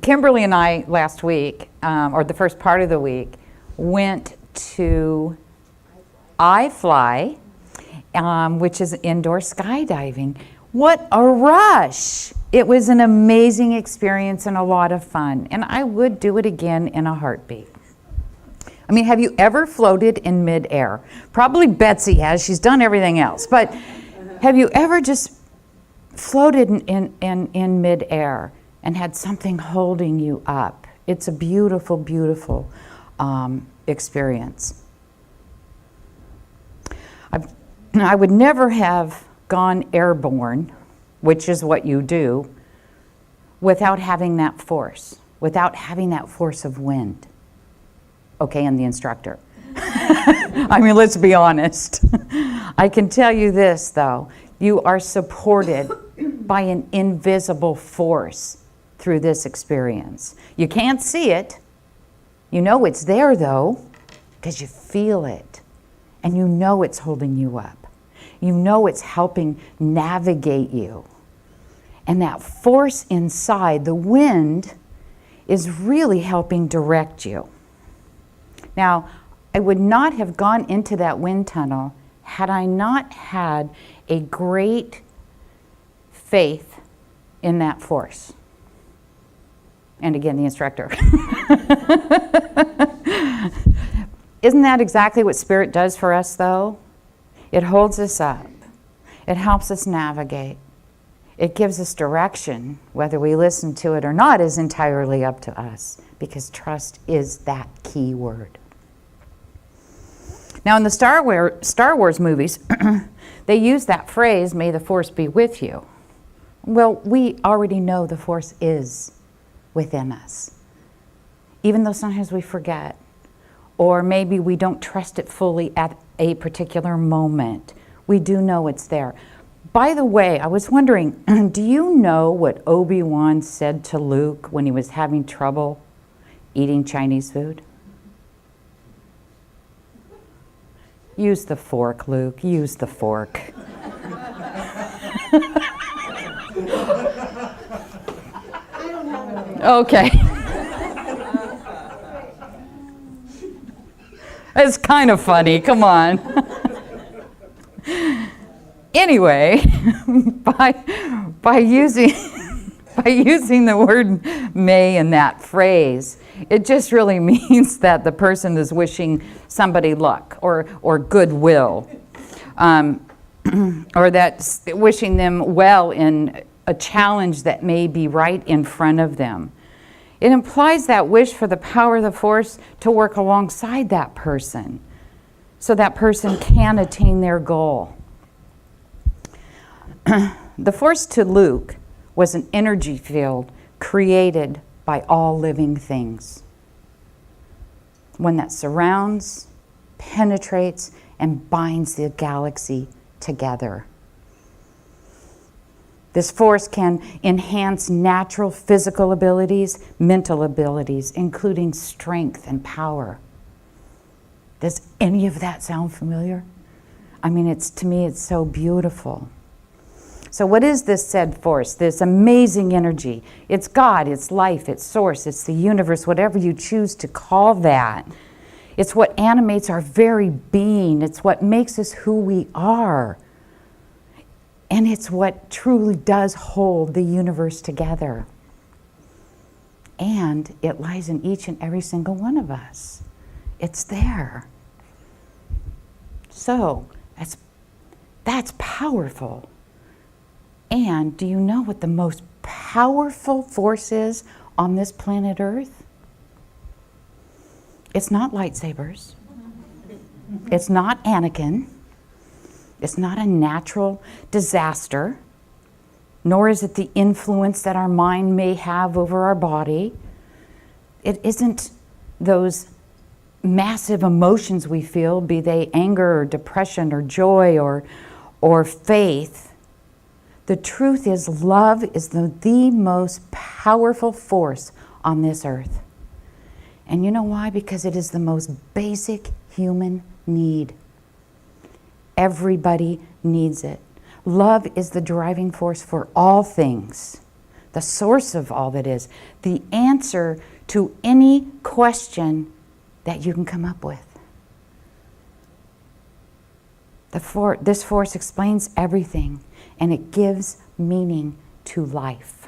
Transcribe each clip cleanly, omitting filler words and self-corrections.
Kimberly and I last week, or the first part of the week, went to iFly, which is indoor skydiving. What a rush! It was an amazing experience and a lot of fun, and I would do it again in a heartbeat. I mean, have you ever floated in midair? Probably Betsy has. She's done everything else. But have you ever just floated in midair and had something holding you up? It's a beautiful, beautiful experience. I would never have gone airborne, which is what you do, without having that force of wind. Okay, and the instructor. I mean, let's be honest. I can tell you this, though. You are supported by an invisible force through this experience. You can't see it. You know it's there, though, because you feel it. And you know it's holding you up. You know it's helping navigate you. And that force inside, the wind, is really helping direct you. Now, I would not have gone into that wind tunnel had I not had a great faith in that force. And again, the instructor. Isn't that exactly what Spirit does for us, though? It holds us up. It helps us navigate. It gives us direction. Whether we listen to it or not is entirely up to us, because trust is that key word. Now, in the Star Wars movies, they use that phrase, "May the Force be with you." Well, we already know the Force is within us, even though sometimes we forget, or maybe we don't trust it fully at a particular moment. We do know it's there. By the way, I was wondering, do you know what Obi-Wan said to Luke when he was having trouble eating Chinese food? Use the fork, Luke. Use the fork. Okay. It's kind of funny. Come on. Anyway, by using the word "may" in that phrase, it just really means that the person is wishing somebody luck or goodwill, or that wishing them well in a challenge that may be right in front of them. It implies that wish for the power of the Force to work alongside that person so that person can attain their goal. The Force to Luke was an energy field created by all living things. One that surrounds, penetrates, and binds the galaxy together. This force can enhance natural physical abilities, mental abilities, including strength and power. Does any of that sound familiar? I mean, to me, it's so beautiful. So what is this said force, this amazing energy? It's God, it's life, it's source, it's the universe, whatever you choose to call that. It's what animates our very being. It's what makes us who we are. And it's what truly does hold the universe together. And it lies in each and every single one of us. It's there. So, that's powerful. And do you know what the most powerful force is on this planet Earth? It's not lightsabers. It's not Anakin. It's not a natural disaster. Nor is it the influence that our mind may have over our body. It isn't those massive emotions we feel, be they anger or depression or joy or faith. The truth is, love is the most powerful force on this earth. And you know why? Because it is the most basic human need. Everybody needs it. Love is the driving force for all things. the source of all that is, the answer to any question that you can come up with. This force explains everything, and it gives meaning to life.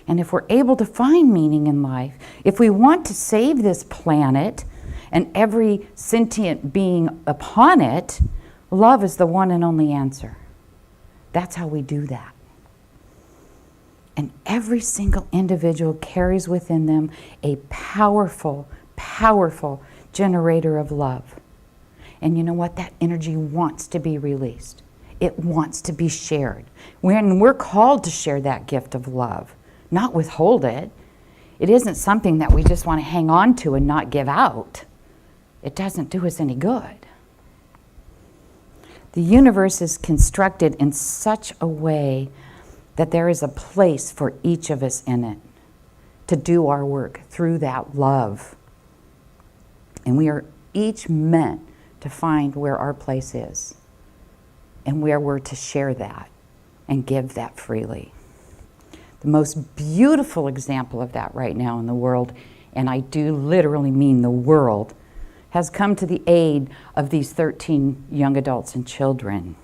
And if we're able to find meaning in life, if we want to save this planet and every sentient being upon it, love is the one and only answer. That's how we do that. And every single individual carries within them a powerful, powerful generator of love. And you know what? That energy wants to be released. It wants to be shared. We're called to share that gift of love, not withhold it. It isn't something that we just want to hang on to and not give out. It doesn't do us any good. The universe is constructed in such a way that there is a place for each of us in it to do our work through that love. And we are each meant to find where our place is and where we're to share that and give that freely. The most beautiful example of that right now in the world, and I do literally mean the world, has come to the aid of these 13 young adults and children.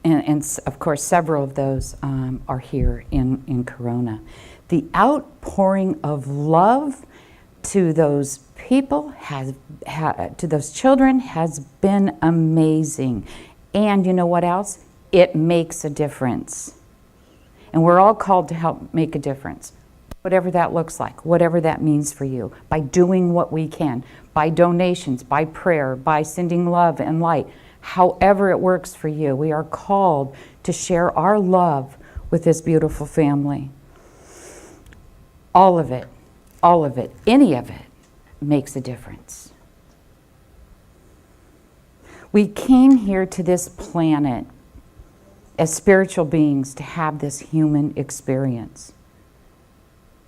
And of course, several of those are here in Corona. The outpouring of love to those people, to those children, has been amazing. And you know what else? It makes a difference. And we're all called to help make a difference. Whatever that looks like, whatever that means for you, by doing what we can, by donations, by prayer, by sending love and light, however it works for you, we are called to share our love with this beautiful family. All of it, any of it makes a difference. We came here to this planet as spiritual beings to have this human experience.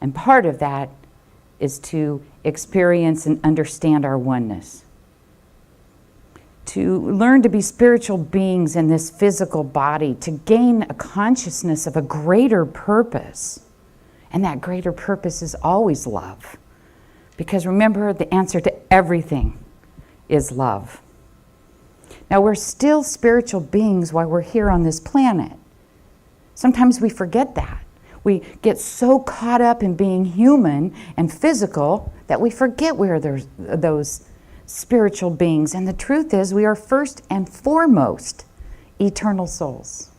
And part of that is to experience and understand our oneness. To learn to be spiritual beings in this physical body, to gain a consciousness of a greater purpose. And that greater purpose is always love. Because remember, the answer to everything is love. Now, we're still spiritual beings while we're here on this planet. Sometimes we forget that. We get so caught up in being human and physical that we forget we're those spiritual beings. And the truth is, we are first and foremost eternal souls.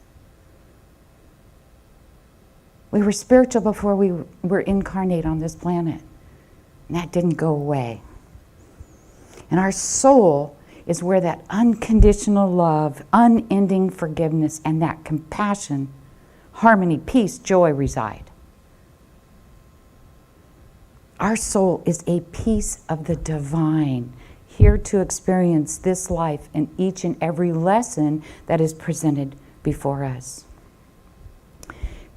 We were spiritual before we were incarnate on this planet. And that didn't go away. And our soul is where that unconditional love, unending forgiveness, and that compassion, harmony, peace, joy reside. Our soul is a piece of the divine, here to experience this life and each and every lesson that is presented before us.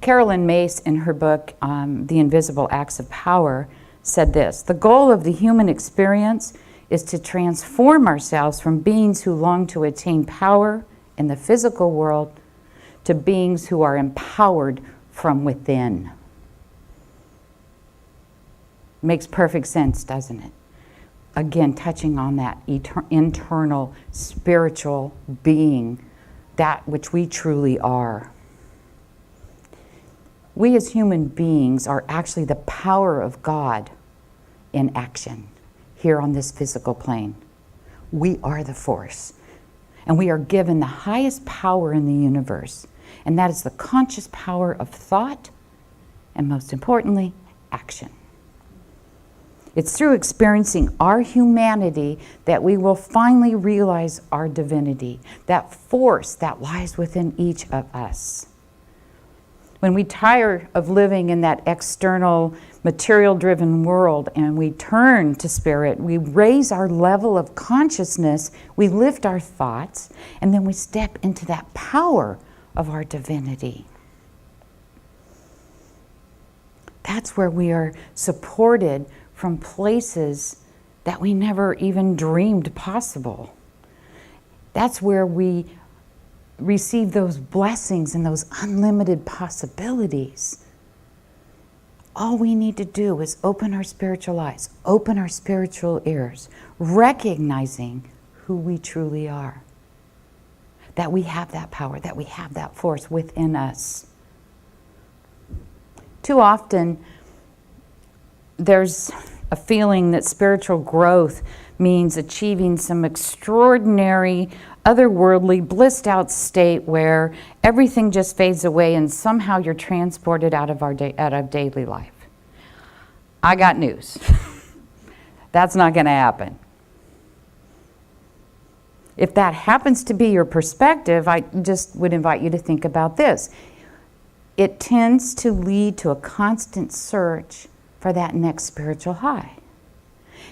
Carolyn Myss, in her book, The Invisible Acts of Power, said this: "The goal of the human experience is to transform ourselves from beings who long to attain power in the physical world to beings who are empowered from within." Makes perfect sense, doesn't it? Again, touching on that internal spiritual being, that which we truly are. We as human beings are actually the power of God in action here on this physical plane. We are the force, and we are given the highest power in the universe, and that is the conscious power of thought, and most importantly, action. It's through experiencing our humanity that we will finally realize our divinity, that force that lies within each of us. When we tire of living in that external, material-driven world and we turn to spirit, we raise our level of consciousness, we lift our thoughts, and then we step into that power of our divinity. That's where we are supported from places that we never even dreamed possible. That's where we receive those blessings and those unlimited possibilities. All we need to do is open our spiritual eyes, open our spiritual ears, recognizing who we truly are. That we have that power, that we have that force within us. Too often, there's a feeling that spiritual growth means achieving some extraordinary, otherworldly, blissed out state where everything just fades away and somehow you're transported out of daily life. I got news. That's not going to happen. If that happens to be your perspective, I just would invite you to think about this. It tends to lead to a constant search for that next spiritual high.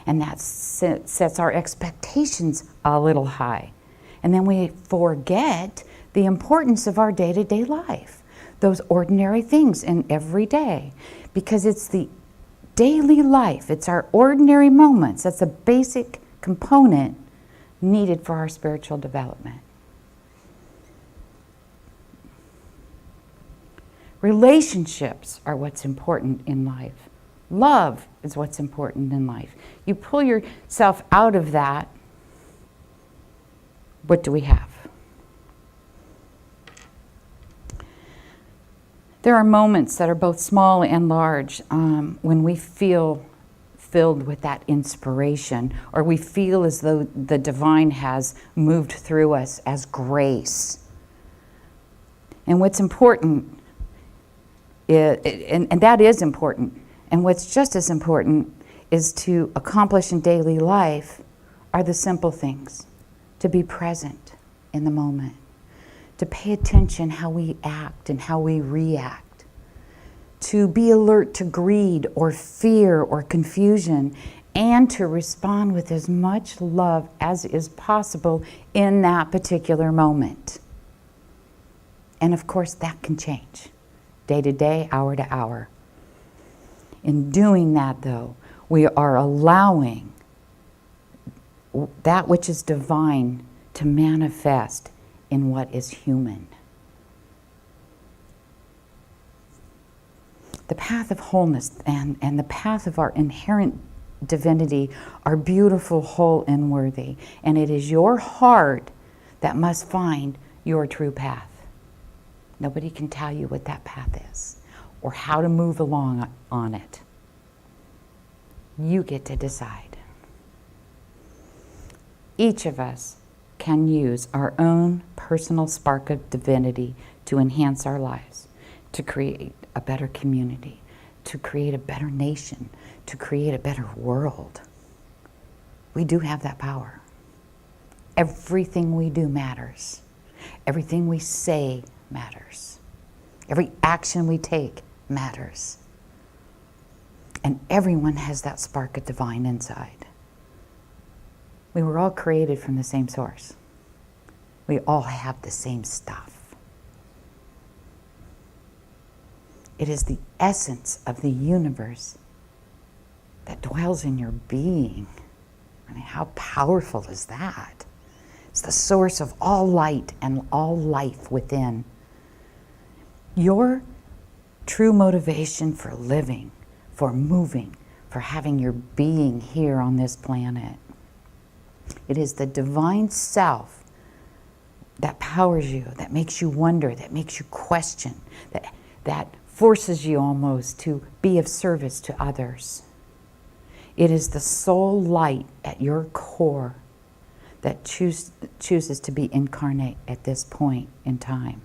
And that sets our expectations a little high. And then we forget the importance of our day-to-day life, those ordinary things in every day. Because it's the daily life, it's our ordinary moments, that's a basic component needed for our spiritual development. Relationships are what's important in life. Love is what's important in life. You pull yourself out of that, what do we have? There are moments that are both small and large when we feel filled with that inspiration, or we feel as though the divine has moved through us as grace. And what's important, and that is important, and what's just as important is to accomplish in daily life are the simple things. To be present in the moment. To pay attention how we act and how we react. To be alert to greed or fear or confusion, and to respond with as much love as is possible in that particular moment. And of course that can change day to day, hour to hour. In doing that, though, we are allowing that which is divine to manifest in what is human. The path of wholeness and the path of our inherent divinity are beautiful, whole, and worthy. And it is your heart that must find your true path. Nobody can tell you what that path is or how to move along on it. You get to decide. Each of us can use our own personal spark of divinity to enhance our lives, to create a better community, to create a better nation, to create a better world. We do have that power. Everything we do matters. Everything we say matters. Every action we take matters. And everyone has that spark of divine inside. We were all created from the same source. We all have the same stuff. It is the essence of the universe that dwells in your being. I mean, how powerful is that? It's the source of all light and all life within. Your true motivation for living, for moving, for having your being here on this planet. It is the divine self that powers you, that makes you wonder, that makes you question, that forces you almost to be of service to others. It is the soul light at your core that chooses to be incarnate at this point in time.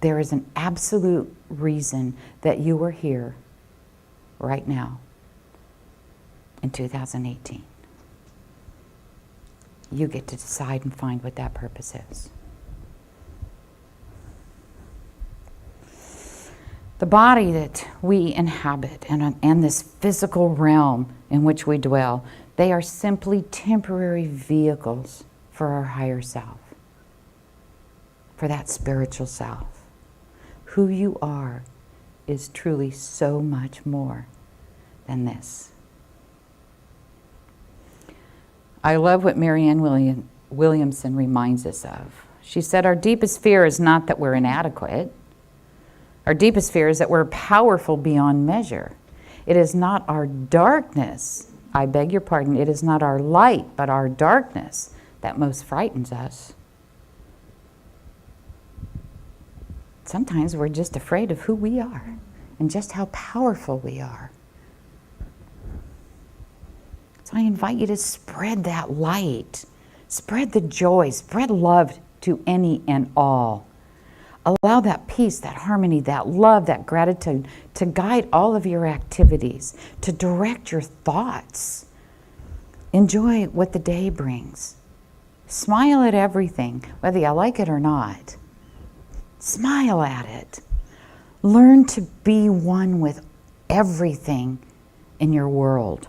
There is an absolute reason that you are here right now in 2018. You get to decide and find what that purpose is. The body that we inhabit and this physical realm in which we dwell, they are simply temporary vehicles for our higher self, for that spiritual self. Who you are is truly so much more than this. I love what Marianne Williamson reminds us of. She said, our deepest fear is not that we're inadequate. Our deepest fear is that we're powerful beyond measure. It is not our darkness, I beg your pardon, it is not our light, but our darkness that most frightens us. Sometimes we're just afraid of who we are and just how powerful we are. So I invite you to spread that light, spread the joy, spread love to any and all. Allow that peace, that harmony, that love, that gratitude to guide all of your activities, to direct your thoughts. Enjoy what the day brings. Smile at everything, whether you like it or not. Smile at it. Learn to be one with everything in your world.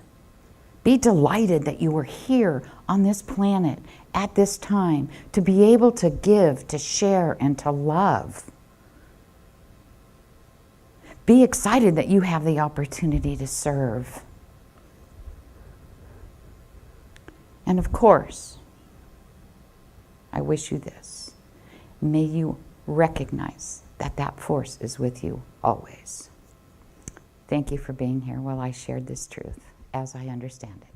Be delighted that you were here on this planet at this time to be able to give, to share, and to love. Be excited that you have the opportunity to serve. And of course, I wish you this. May you recognize that that force is with you always. Thank you for being here while I shared this truth as I understand it.